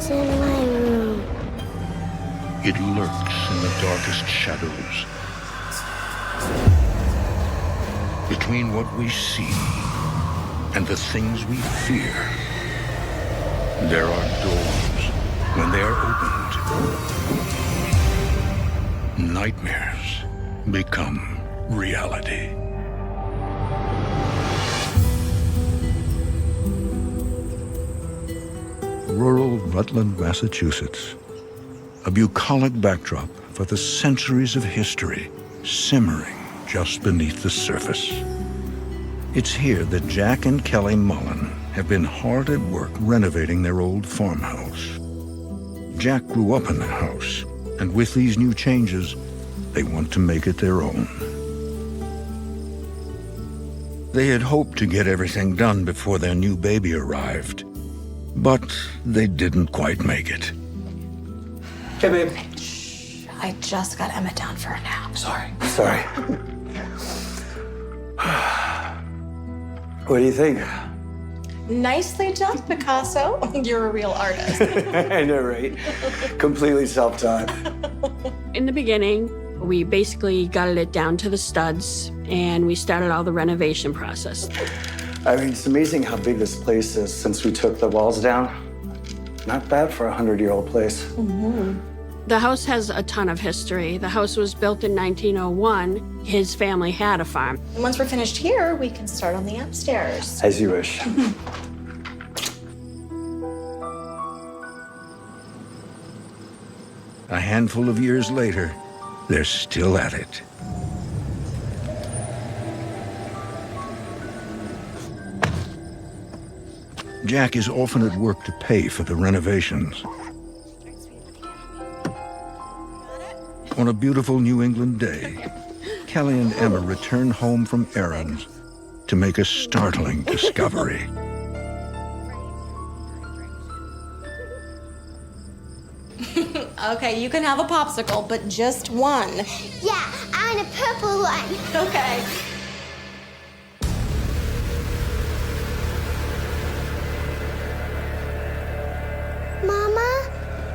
What's in my room? It lurks in the darkest shadows. Between what we see and the things we fear, there are doors. When they are opened, nightmares become reality. Rural Rutland, Massachusetts. A bucolic backdrop for the centuries of history simmering just beneath the surface. It's here that Jack and Kelly Mullen have been hard at work renovating their old farmhouse. Jack grew up in the house, and with these new changes, they want to make it their own. They had hoped to get everything done before their new baby arrived, but they didn't quite make it. Hey, babe. I just got Emma down for a nap. Sorry. What do you think? Nicely done, Picasso. You're a real artist. I know, right? Completely self-taught. In the beginning, we basically gutted it down to the studs, and we started all the renovation process. I mean, it's amazing how big this place is since we took the walls down. Not bad for a 100-year-old place. Mm-hmm. The house has a ton of history. The house was built in 1901. His family had a farm. Once we're finished here, we can start on the upstairs. As you wish. A handful of years later, they're still at it. Jack is often at work to pay for the renovations. On a beautiful New England day, Kelly and Emma return home from errands to make a startling discovery. Okay, you can have a popsicle, but just one. Yeah, I want a purple one. Okay. Mama?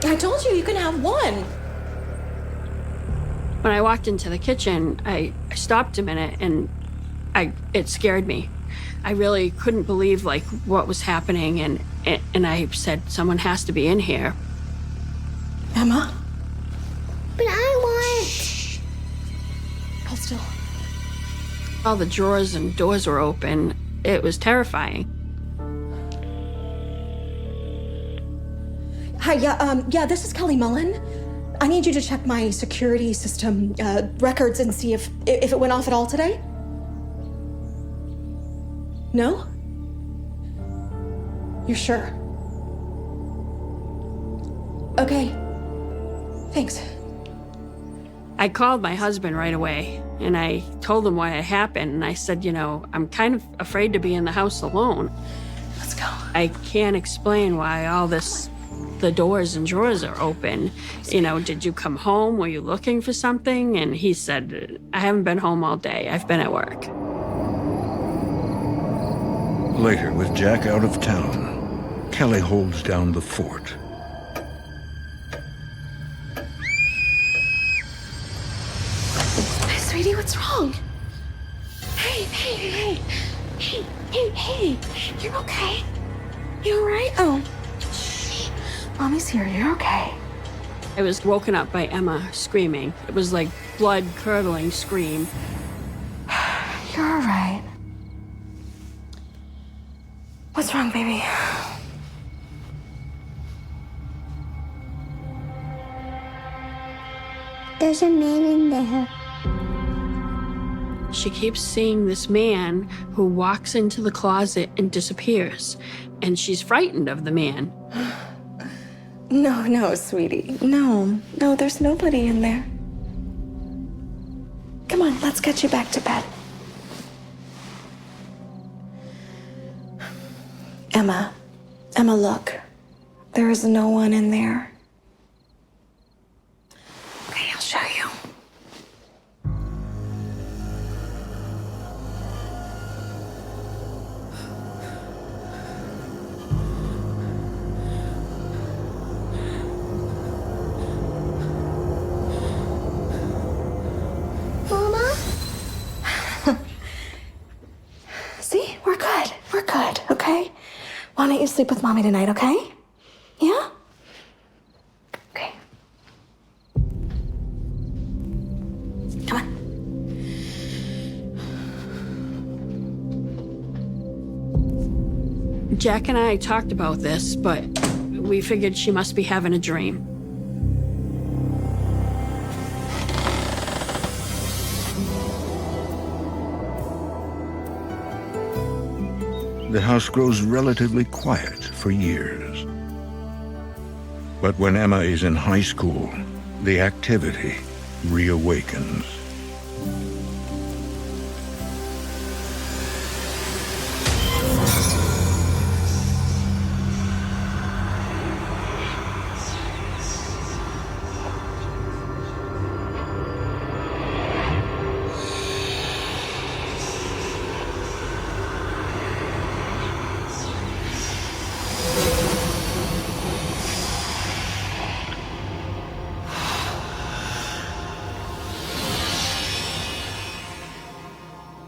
I told you can have one. When I walked into the kitchen, I stopped a minute, and it scared me. I really couldn't believe what was happening, and I said, someone has to be in here. Emma? But I want... Hold still. All the drawers and doors were open. It was terrifying. Hi, yeah, this is Kelly Mullen. I need you to check my security system records and see if it went off at all today. No? You're sure? Okay. Thanks. I called my husband right away, and I told him what had happened, and I said, I'm kind of afraid to be in the house alone. Let's go. I can't explain why the doors and drawers are open. Did you come home? Were you looking for something? And he said, I haven't been home all day. I've been at work. Later, with Jack out of town, Kelly holds down the fort. Hey, sweetie, what's wrong? Hey. You're okay? You all right? Oh. Shh. Mommy's here. You're okay. I was woken up by Emma screaming. It was like blood-curdling scream. You're all right. What's wrong, baby? There's a man in there. She keeps seeing this man who walks into the closet and disappears, and she's frightened of the man. No, sweetie. No, there's nobody in there. Come on, let's get you back to bed. Emma, look. There is no one in there. Okay, I'll show you. sleep with Mommy tonight, okay? Yeah? Okay. Come on. Jack and I talked about this, but we figured she must be having a dream. The house grows relatively quiet for years. But when Emma is in high school, the activity reawakens.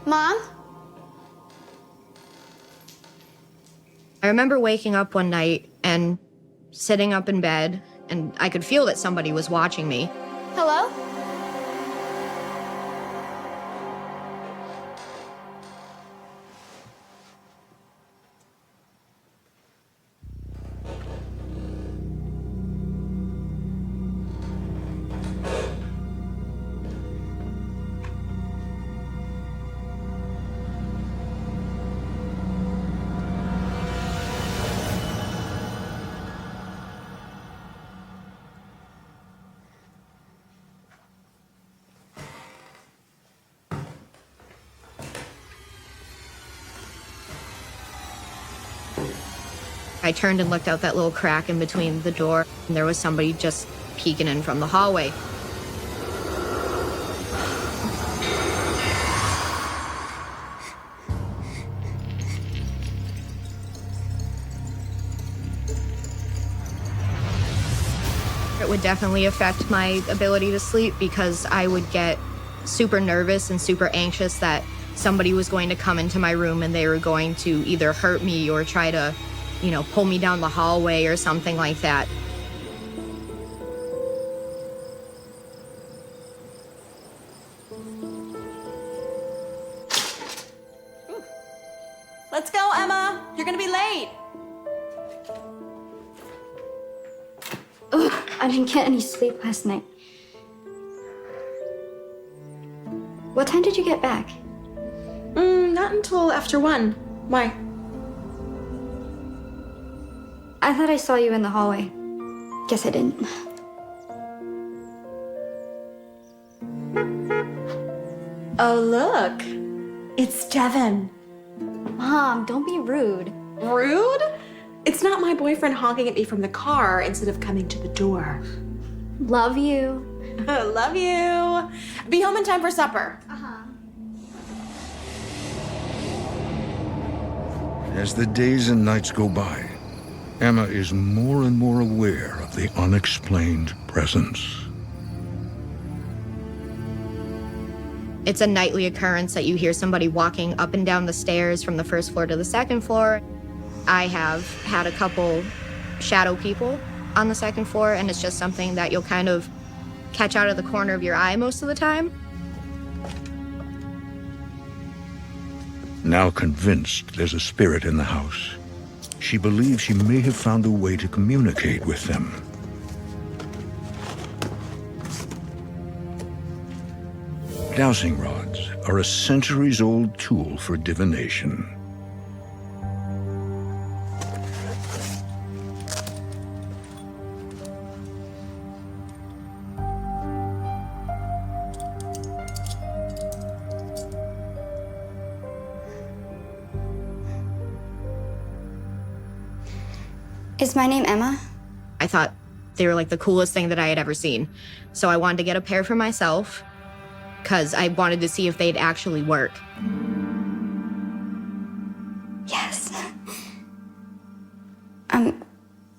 Mom? I remember waking up one night and sitting up in bed, and I could feel that somebody was watching me. Hello? I turned and looked out that little crack in between the door, and there was somebody just peeking in from the hallway. It would definitely affect my ability to sleep because I would get super nervous and super anxious that somebody was going to come into my room and they were going to either hurt me or try to, pull me down the hallway or something like that. Let's go, Emma. You're gonna be late. Ugh, I didn't get any sleep last night. What time did you get back? Not until after 1. Why? I thought I saw you in the hallway. Guess I didn't. Oh, look. It's Devin. Mom, don't be rude. Rude? It's not my boyfriend honking at me from the car instead of coming to the door. Love you. Love you. Be home in time for supper. As the days and nights go by, Emma is more and more aware of the unexplained presence. It's a nightly occurrence that you hear somebody walking up and down the stairs from the first floor to the second floor. I have had a couple shadow people on the second floor, and it's just something that you'll kind of catch out of the corner of your eye most of the time. Now convinced there's a spirit in the house, she believes she may have found a way to communicate with them. Dowsing rods are a centuries-old tool for divination. Is my name Emma? I thought they were like the coolest thing that I had ever seen. So I wanted to get a pair for myself because I wanted to see if they'd actually work. Yes.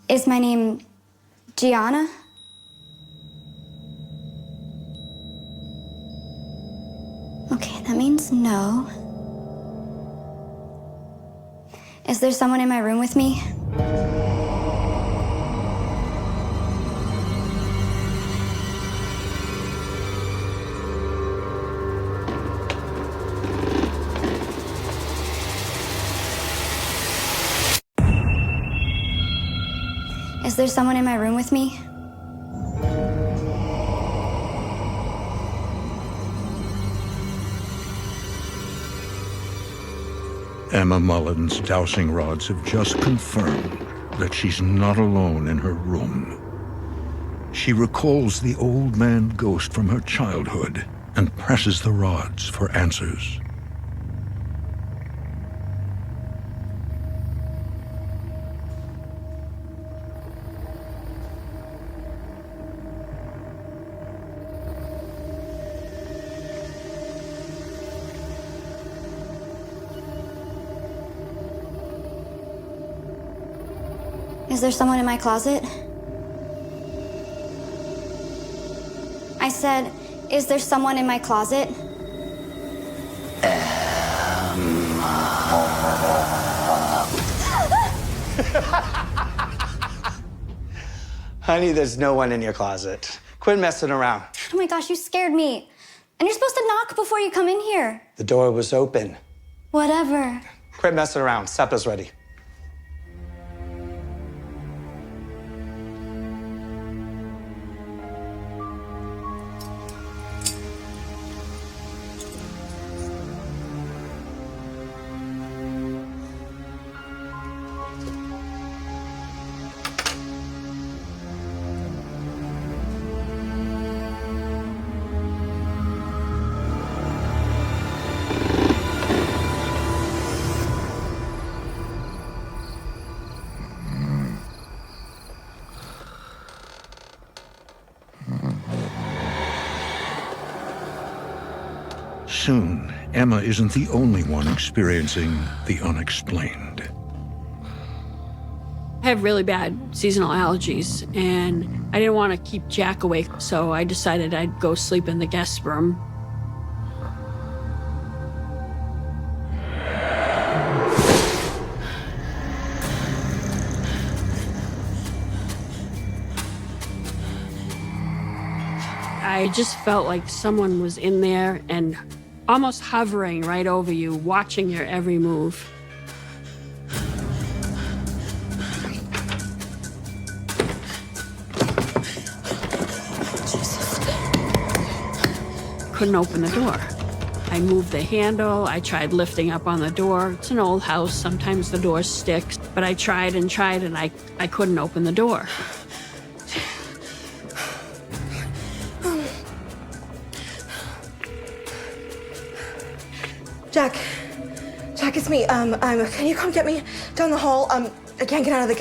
Is my name Gianna? Okay, that means no. Is there someone in my room with me? Is there someone in my room with me? Emma Mullen's dowsing rods have just confirmed that she's not alone in her room. She recalls the old man ghost from her childhood and presses the rods for answers. Is there someone in my closet? I said, is there someone in my closet? Honey, there's no one in your closet. Quit messing around. Oh my gosh, you scared me. And you're supposed to knock before you come in here. The door was open. Whatever. Quit messing around. Supper's ready. Soon, Emma isn't the only one experiencing the unexplained. I have really bad seasonal allergies, and I didn't want to keep Jack awake, so I decided I'd go sleep in the guest room. I just felt like someone was in there and almost hovering right over you, watching your every move. Couldn't open the door. I moved the handle, I tried lifting up on the door. It's an old house, sometimes the door sticks, but I tried and I couldn't open the door. Jack, it's me. Can you come get me down the hall? I can't get out of the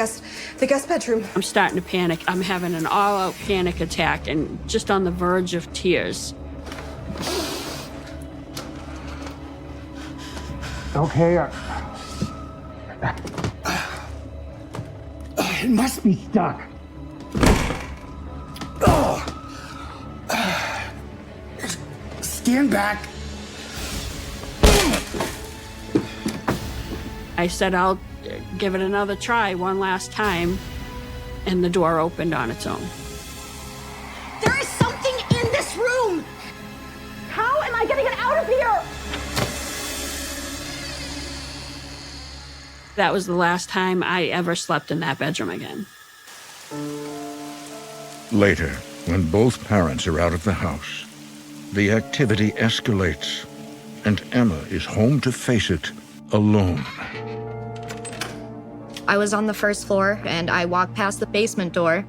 guest bedroom. I'm starting to panic. I'm having an all-out panic attack and just on the verge of tears. Okay. It must be stuck. Stand back. I said, I'll give it another try one last time, and the door opened on its own. There is something in this room! How am I gonna get out of here? That was the last time I ever slept in that bedroom again. Later, when both parents are out of the house, the activity escalates, and Emma is home to face it alone. I was on the first floor and I walked past the basement door.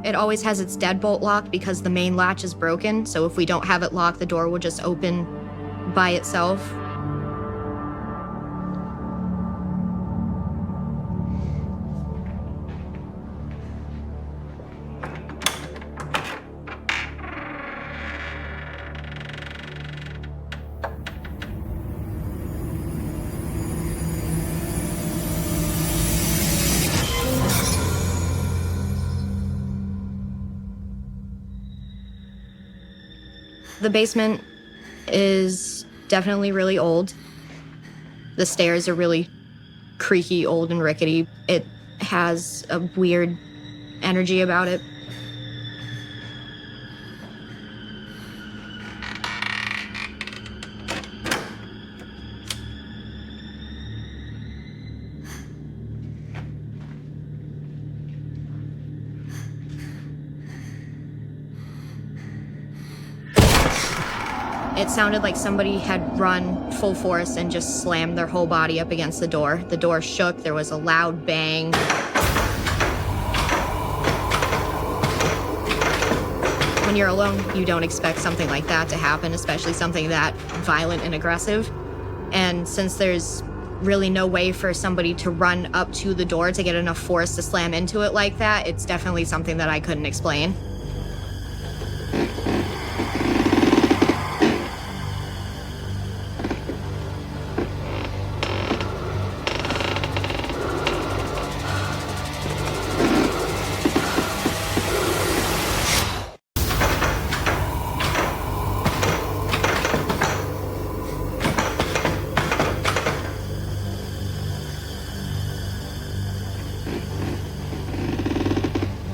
It always has its deadbolt locked because the main latch is broken, so if we don't have it locked, the door will just open by itself. The basement is definitely really old. The stairs are really creaky, old, and rickety. It has a weird energy about it. It sounded like somebody had run full force and just slammed their whole body up against the door. The door shook, there was a loud bang. When you're alone, you don't expect something like that to happen, especially something that violent and aggressive. And since there's really no way for somebody to run up to the door to get enough force to slam into it like that, it's definitely something that I couldn't explain.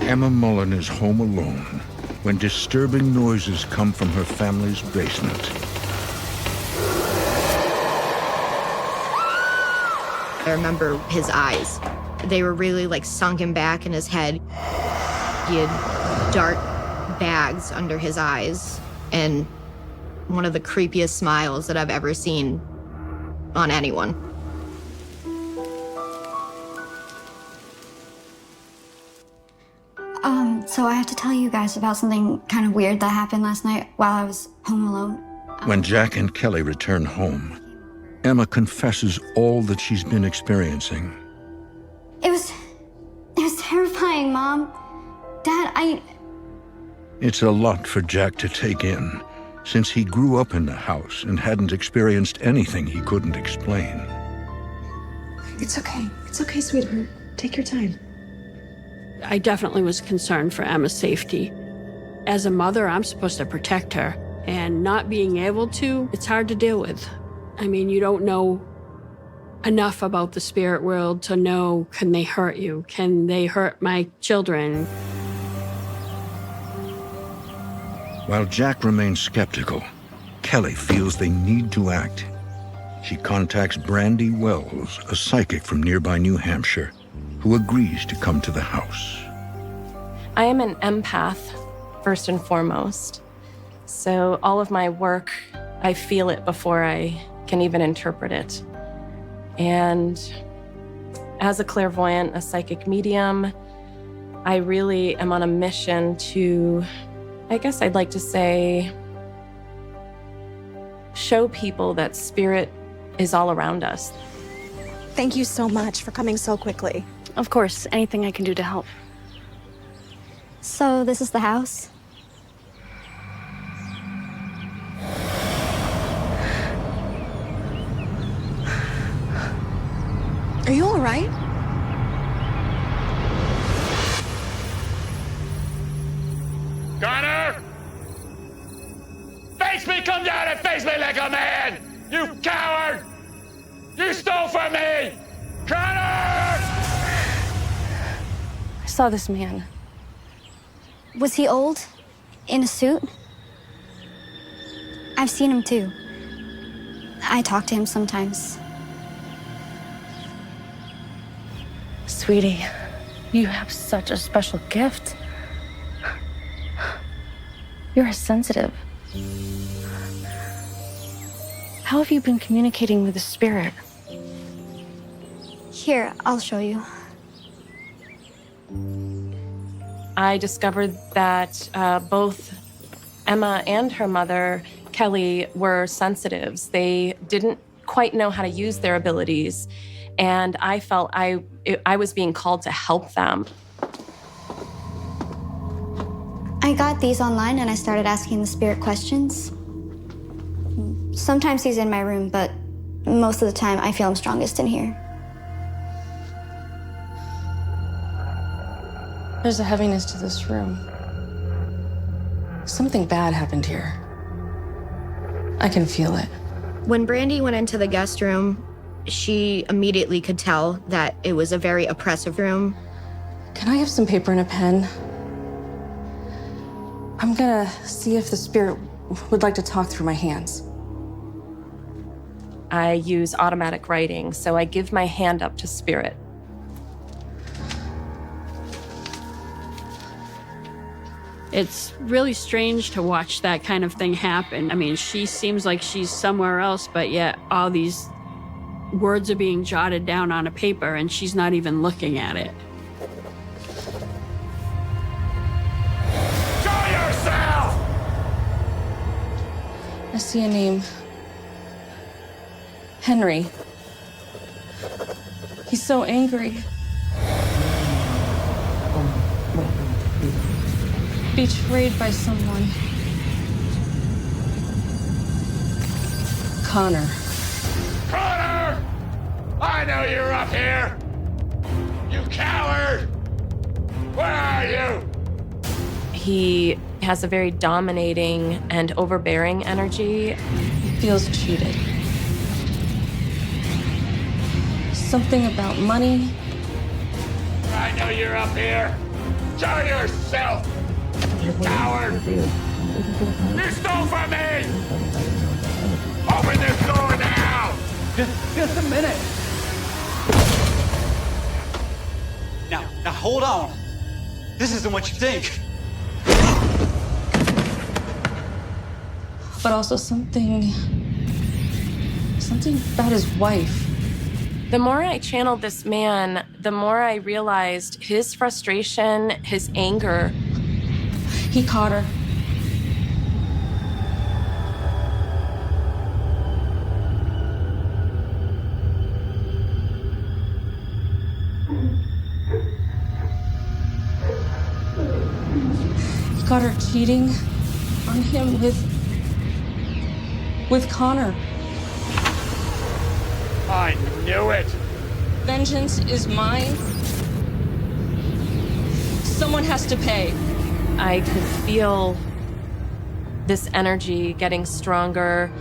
Emma Mullen is home alone when disturbing noises come from her family's basement. I remember his eyes. They were really like sunken back in his head. He had dark bags under his eyes and one of the creepiest smiles that I've ever seen on anyone. So I have to tell you guys about something kind of weird that happened last night while I was home alone. When Jack and Kelly return home, Emma confesses all that she's been experiencing. It was terrifying, Mom. Dad, It's a lot for Jack to take in, since he grew up in the house and hadn't experienced anything he couldn't explain. It's okay. It's okay, sweetheart. Take your time. I definitely was concerned for Emma's safety. As a mother, I'm supposed to protect her, and not being able to, it's hard to deal with. I mean, you don't know enough about the spirit world to know, can they hurt you? Can they hurt my children? While Jack remains skeptical, Kelly feels they need to act. She contacts Brandy Wells, a psychic from nearby New Hampshire, who agrees to come to the house. I am an empath, first and foremost. So all of my work, I feel it before I can even interpret it. And as a clairvoyant, a psychic medium, I really am on a mission to, I guess I'd like to say, show people that spirit is all around us. Thank you so much for coming so quickly. Of course, anything I can do to help. so this is the house? Are you all right? Connor! Face me! Come down and face me like a man! You coward! You stole from me! Connor! I saw this man. Was he old? In a suit? I've seen him too. I talk to him sometimes. Sweetie, you have such a special gift. You're sensitive. How have you been communicating with the spirit? Here, I'll show you. I discovered that both Emma and her mother, Kelly, were sensitives. They didn't quite know how to use their abilities, and I felt I was being called to help them. I got these online and I started asking the spirit questions. Sometimes he's in my room, but most of the time I feel him strongest in here. There's a heaviness to this room. Something bad happened here. I can feel it. When Brandy went into the guest room, She immediately could tell that it was a very oppressive room. Can I have some paper and a pen? I'm gonna see if the spirit would like to talk through my hands. I use automatic writing, so I give my hand up to spirit. It's really strange to watch that kind of thing happen. I mean, she seems like she's somewhere else, but yet all these words are being jotted down on a paper and she's not even looking at it. Show yourself! I see a name. Henry. He's so angry. Betrayed by someone. Connor. Connor! I know you're up here! You coward! Where are you? He has a very dominating and overbearing energy. He feels cheated. Something about money. I know you're up here! Show yourself! You coward! You stole from me! Open this door now! Just a minute. Now hold on. This isn't what you think. But also something about his wife. The more I channeled this man, the more I realized his frustration, his anger. He caught her. He caught her cheating on him with Connor. I knew it! Vengeance is mine. Someone has to pay. I could feel this energy getting stronger.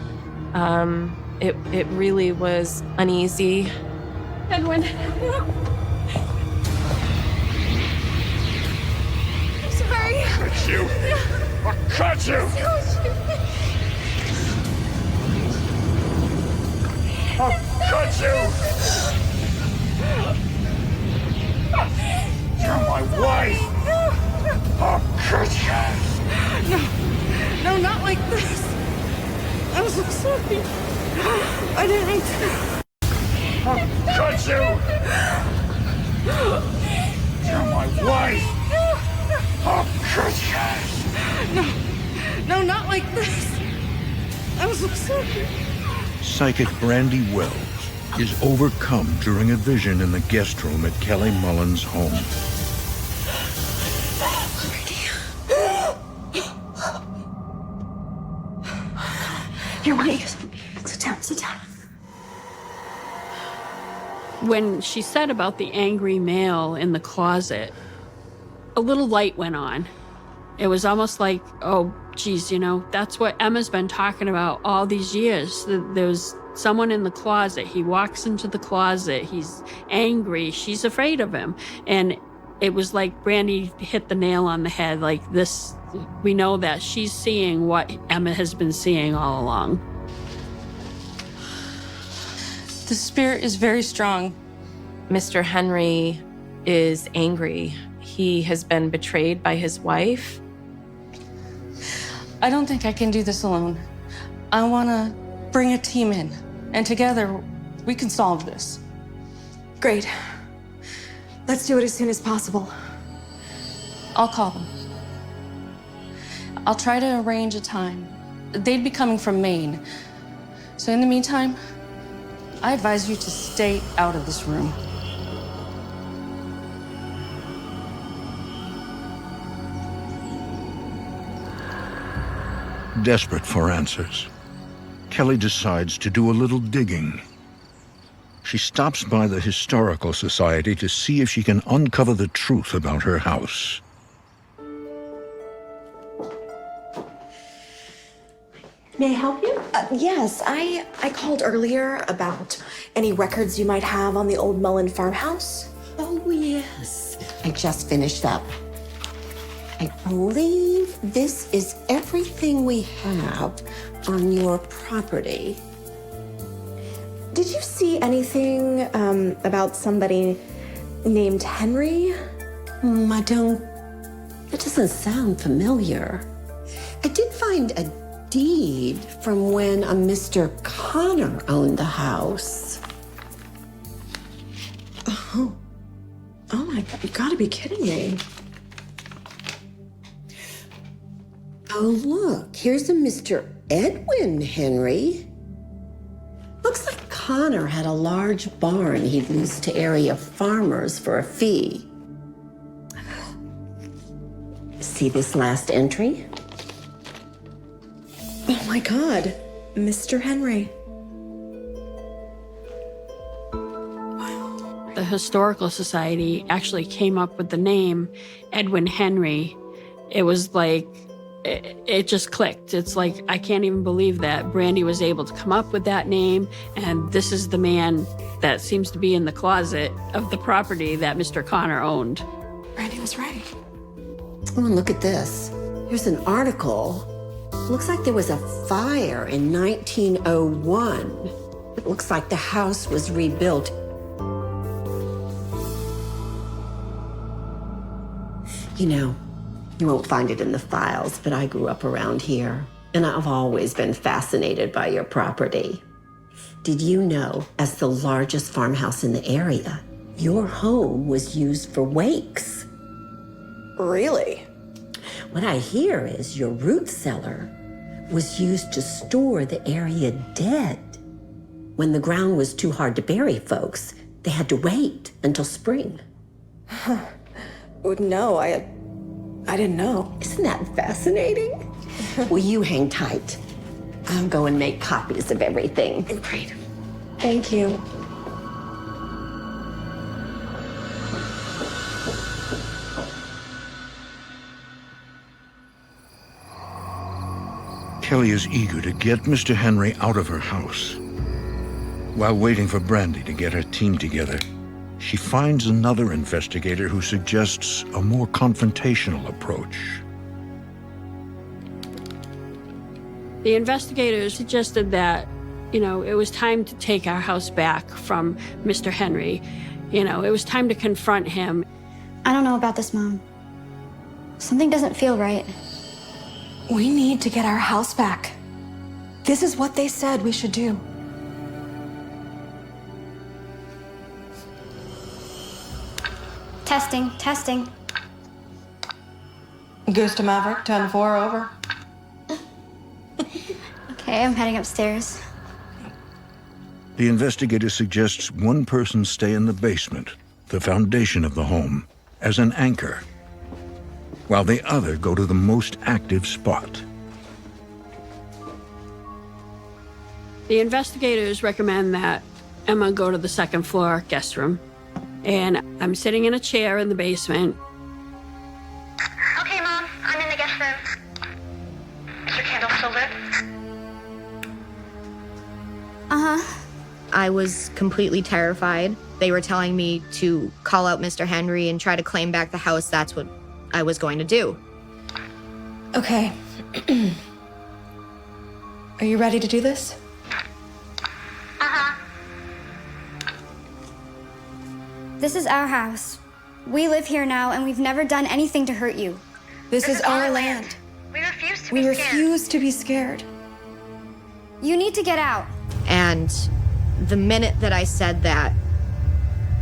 It really was uneasy. Edwin. I'm sorry. Cut you! I'll cut you! I'll cut you! You're my wife! I'll cut you! No, not like this. I'm so sorry. I didn't mean to. I'll cut you! You're my wife! I'll cut you! No, not like this. I'm so sorry. Psychic Brandy Wells is overcome during a vision in the guest room at Kelly Mullen's home. Here, why don't you sit down, sit down. When she said about the angry male in the closet, a little light went on. It was almost like, oh, geez, you know, that's what Emma's been talking about all these years. There's someone in the closet. He walks into the closet. He's angry. She's afraid of him. And it was like Brandy hit the nail on the head. Like this, we know that she's seeing what Emma has been seeing all along. The spirit is very strong. Mr. Henry is angry. He has been betrayed by his wife. I don't think I can do this alone. I want to bring a team in, and together we can solve this. Great. Let's do it as soon as possible. I'll call them. I'll try to arrange a time. They'd be coming from Maine. So in the meantime, I advise you to stay out of this room. Desperate for answers, Kelly decides to do a little digging. She stops by the Historical Society to see if she can uncover the truth about her house. May I help you? Yes, I called earlier about any records you might have on the old Mullen farmhouse. Oh, yes. I just finished up. I believe this is everything we have on your property. Did you see anything about somebody named Henry? That doesn't sound familiar. I did find a deed from when a Mr. Connor owned the house. Oh my God, you gotta be kidding me. Oh, look, here's a Mr. Edwin Henry. Looks like Connor had a large barn he'd leased to area farmers for a fee. See this last entry? Oh my God, Mr. Henry. The Historical Society actually came up with the name Edwin Henry. It was like, it just clicked. It's like, I can't even believe that Brandy was able to come up with that name, and this is the man that seems to be in the closet of the property that Mr. Connor owned. Brandy was right. Oh, and look at this. Here's an article. Looks like there was a fire in 1901. It looks like the house was rebuilt. You know, you won't find it in the files, but I grew up around here, and I've always been fascinated by your property. Did you know, as the largest farmhouse in the area, your home was used for wakes? Really? What I hear is your root cellar was used to store the area dead. When the ground was too hard to bury folks, they had to wait until spring. No, I didn't know. Isn't that fascinating? Well, you hang tight. I'll go and make copies of everything. Great. Thank you. Kelly is eager to get Mr. Henry out of her house. While waiting for Brandy to get her team together, she finds another investigator who suggests a more confrontational approach. The investigators suggested that, it was time to take our house back from Mr. Henry. It was time to confront him. I don't know about this, Mom. Something doesn't feel right. We need to get our house back. This is what they said we should do. Testing. Goose to Maverick, 10-4, over. Okay, I'm heading upstairs. The investigator suggests one person stay in the basement, the foundation of the home, as an anchor, while the other go to the most active spot. The investigators recommend that Emma go to the second floor guest room. And I'm sitting in a chair in the basement. Okay, Mom, I'm in the guest room. Is your candle still lit? Uh-huh. I was completely terrified. They were telling me to call out Mr. Henry and try to claim back the house. That's what I was going to do. Okay. Are you ready to do this? Uh-huh. This is our house. We live here now, and we've never done anything to hurt you. This is our land. We refuse to We refuse to be scared. You need to get out. And the minute that I said that,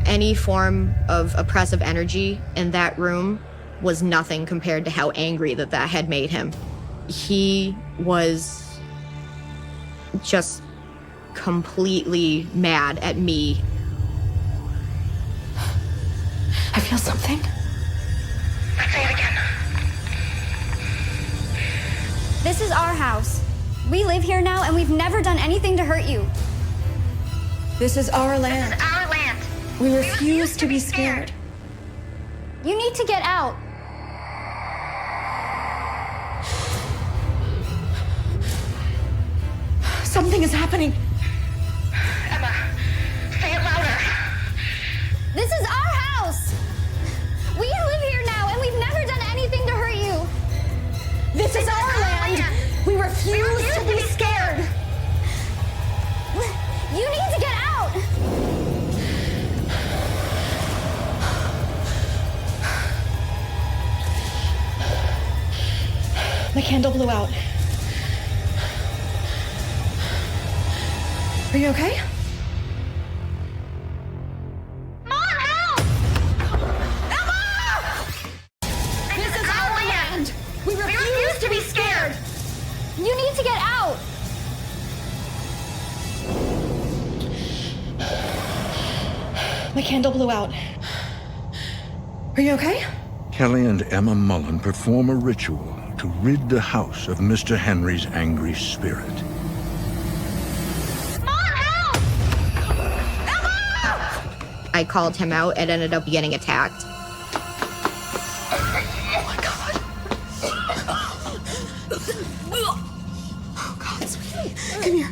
any form of oppressive energy in that room was nothing compared to how angry that had made him. He was just completely mad at me. I feel something. Say it again. This is our house. We live here now, and we've never done anything to hurt you. This is our land. This is our land. We refuse to be scared. You need to get out. Something is happening. Emma, say it louder. This is our house. We live here now, and we've never done anything to hurt you. This is our land. We refuse to be scared. You need to get out. My candle blew out. Are you okay? Mom, help! Emma! This is our land. We refuse to be scared. You need to get out. My candle blew out. Are you okay? Kelly and Emma Mullen perform a ritual to rid the house of Mr. Henry's angry spirit. Mom, help! I called him out and ended up getting attacked. Oh my God. Oh God, sweetie. Come here.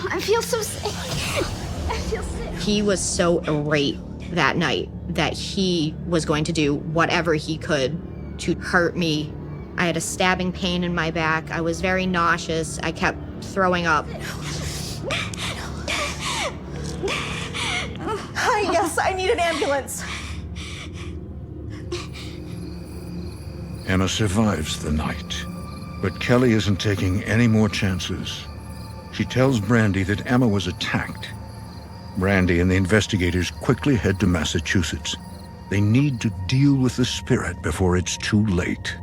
I feel so sick. I feel sick. He was so irate that night that he was going to do whatever he could to hurt me. I had a stabbing pain in my back. I was very nauseous. I kept throwing up. Hi, yes, I need an ambulance. Emma survives the night, but Kelly isn't taking any more chances. She tells Brandy that Emma was attacked. Brandy and the investigators quickly head to Massachusetts. They need to deal with the spirit before it's too late.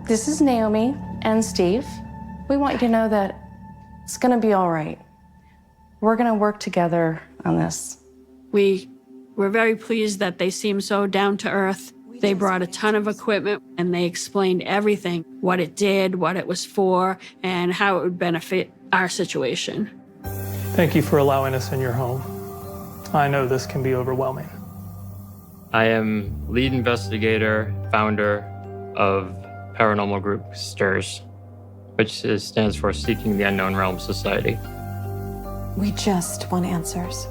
This is Naomi and Steve. We want you to know that it's going to be all right. We're going to work together on this. We were very pleased that they seemed so down to earth. They brought a ton of equipment and they explained everything, what it did, what it was for, and how it would benefit our situation. Thank you for allowing us in your home. I know this can be overwhelming. I am lead investigator, founder of paranormal group STIRS, which stands for Seeking the Unknown Realm Society. We just want answers.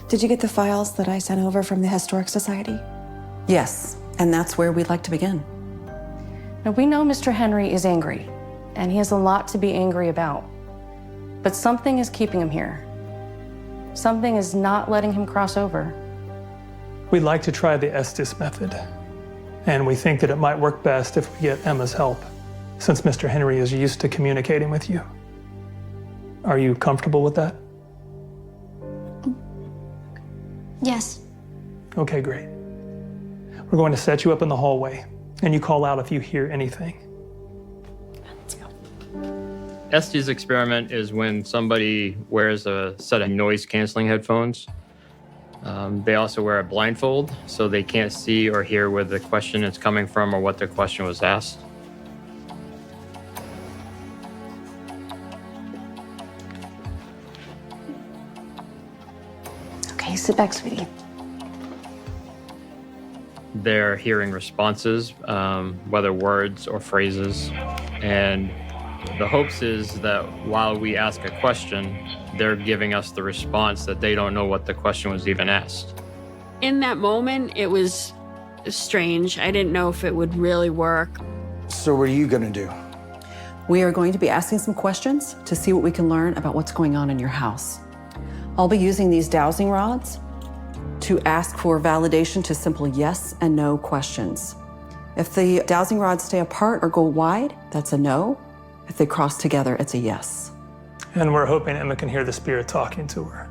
Did you get the files that I sent over from the Historic Society? Yes, and that's where we'd like to begin. Now, we know Mr. Henry is angry, and he has a lot to be angry about. But something is keeping him here. Something is not letting him cross over. We'd like to try the Estes method, and we think that it might work best if we get Emma's help, since Mr. Henry is used to communicating with you. Are you comfortable with that? Yes. Okay, great. We're going to set you up in the hallway, and you call out if you hear anything. Estes experiment is when somebody wears a set of noise-canceling headphones. They also wear a blindfold, so they can't see or hear where the question is coming from or what the question was asked. Okay, sit back, sweetie. They're hearing responses, whether words or phrases. And the hopes is that while we ask a question, they're giving us the response that they don't know what the question was even asked. In that moment, it was strange. I didn't know if it would really work. So what are you gonna do? We are going to be asking some questions to see what we can learn about what's going on in your house. I'll be using these dowsing rods to ask for validation to simple yes and no questions. If the dowsing rods stay apart or go wide, that's a no. If they cross together, it's a yes. And we're hoping Emma can hear the spirit talking to her.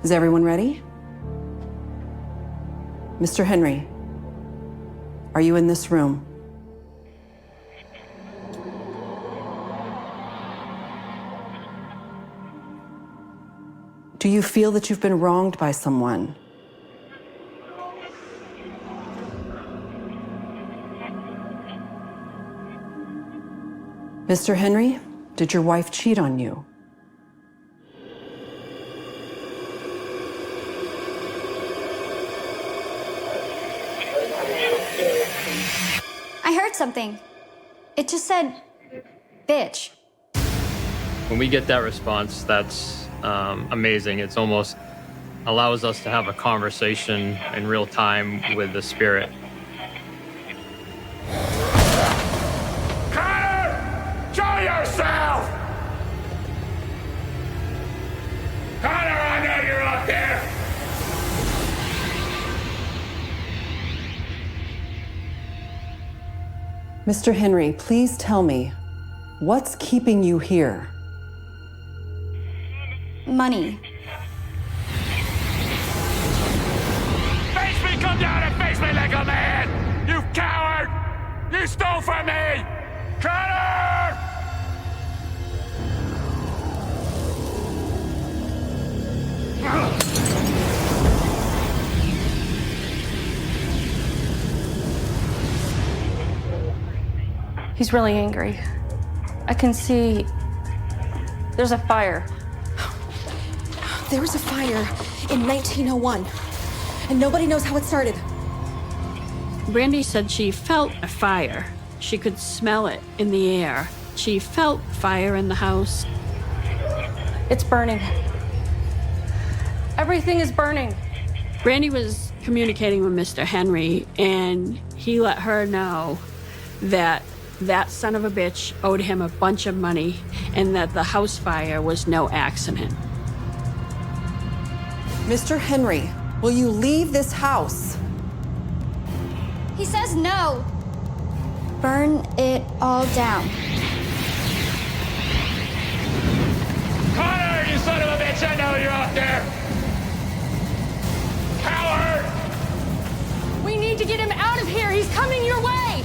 Is everyone ready? Mr. Henry, are you in this room? Do you feel that you've been wronged by someone? Mr. Henry, did your wife cheat on you? I heard something. It just said, bitch. When we get that response, that's amazing. It's almost allows us to have a conversation in real time with the spirit. Connor! Show yourself! Connor, I know you're up there! Mr. Henry, please tell me, what's keeping you here? Money. Face me, come down and face me like a man! You coward! You stole from me! Connor! He's really angry. I can see there's a fire. There was a fire in 1901, and nobody knows how it started. Brandy said she felt a fire. She could smell it in the air. She felt fire in the house. It's burning. Everything is burning. Brandy was communicating with Mr. Henry, and he let her know that that son of a bitch owed him a bunch of money and that the house fire was no accident. Mr. Henry, will you leave this house? He says no. Burn it all down. Connor, you son of a bitch! I know you're out there! Coward! We need to get him out of here. He's coming your way.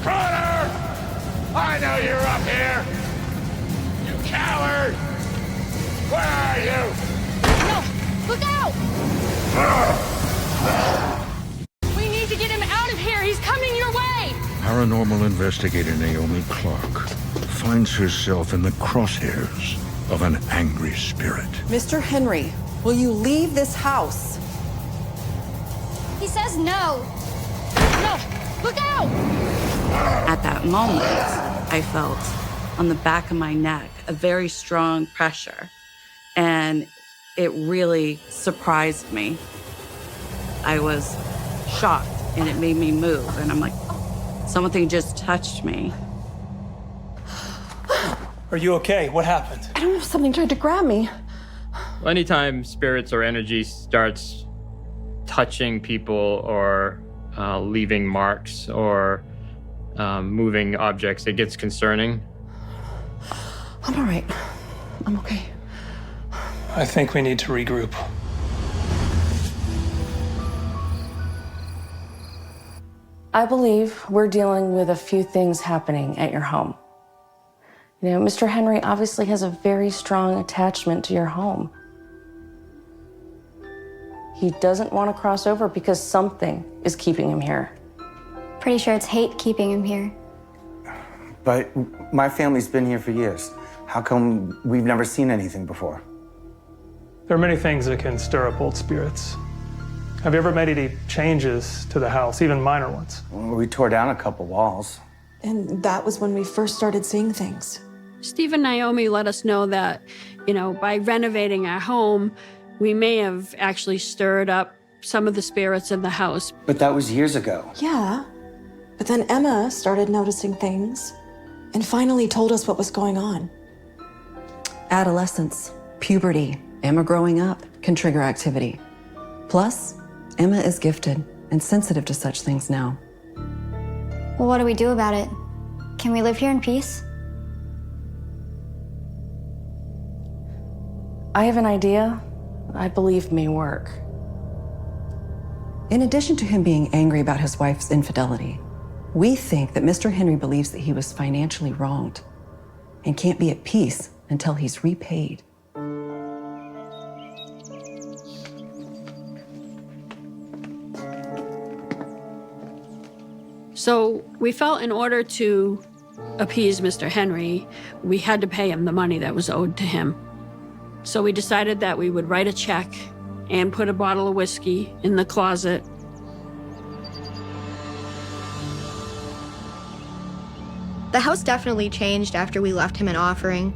Connor! I know you're up here! You coward! Where are you? No, look out! We need to get him out of here. He's coming your way. Paranormal investigator Naomi Clark finds herself in the crosshairs of an angry spirit. Mr. Henry, will you leave this house? He says no. No, look out! At that moment, I felt on the back of my neck a very strong pressure, and it really surprised me. I was shocked, and it made me move, and I'm like, something just touched me. Are you okay? What happened? I don't know if something tried to grab me. Anytime spirits or energy starts touching people or leaving marks or moving objects, it gets concerning. I'm all right. I'm okay. I think we need to regroup. I believe we're dealing with a few things happening at your home. You know, Mr. Henry obviously has a very strong attachment to your home. He doesn't want to cross over because something is keeping him here. Pretty sure it's hate keeping him here. But my family's been here for years. How come we've never seen anything before? There are many things that can stir up old spirits. Have you ever made any changes to the house, even minor ones? Well, we tore down a couple walls. And that was when we first started seeing things. Steve and Naomi let us know that, by renovating our home, we may have actually stirred up some of the spirits in the house. But that was years ago. Yeah, but then Emma started noticing things and finally told us what was going on. Adolescence, puberty, Emma growing up can trigger activity. Plus, Emma is gifted and sensitive to such things now. Well, what do we do about it? Can we live here in peace? I have an idea I believe may work. In addition to him being angry about his wife's infidelity, we think that Mr. Henry believes that he was financially wronged and can't be at peace until he's repaid. So we felt in order to appease Mr. Henry, we had to pay him the money that was owed to him. So we decided that we would write a check and put a bottle of whiskey in the closet. The house definitely changed after we left him an offering.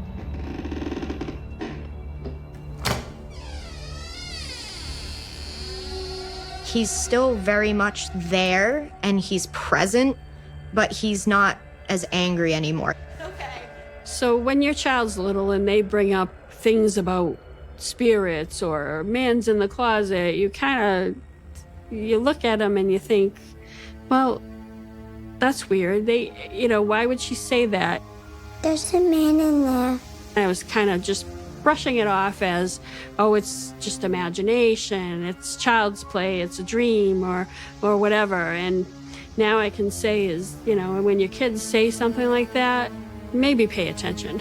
He's still very much there and he's present, but he's not as angry anymore. So when your child's little and they bring up things about spirits or man's in the closet, you look at them and you think, well, that's weird. Why would she say that? There's a man in there. I was kind of just brushing it off as, oh, it's just imagination, it's child's play, it's a dream or whatever. And now I can say is, when your kids say something like that, maybe pay attention.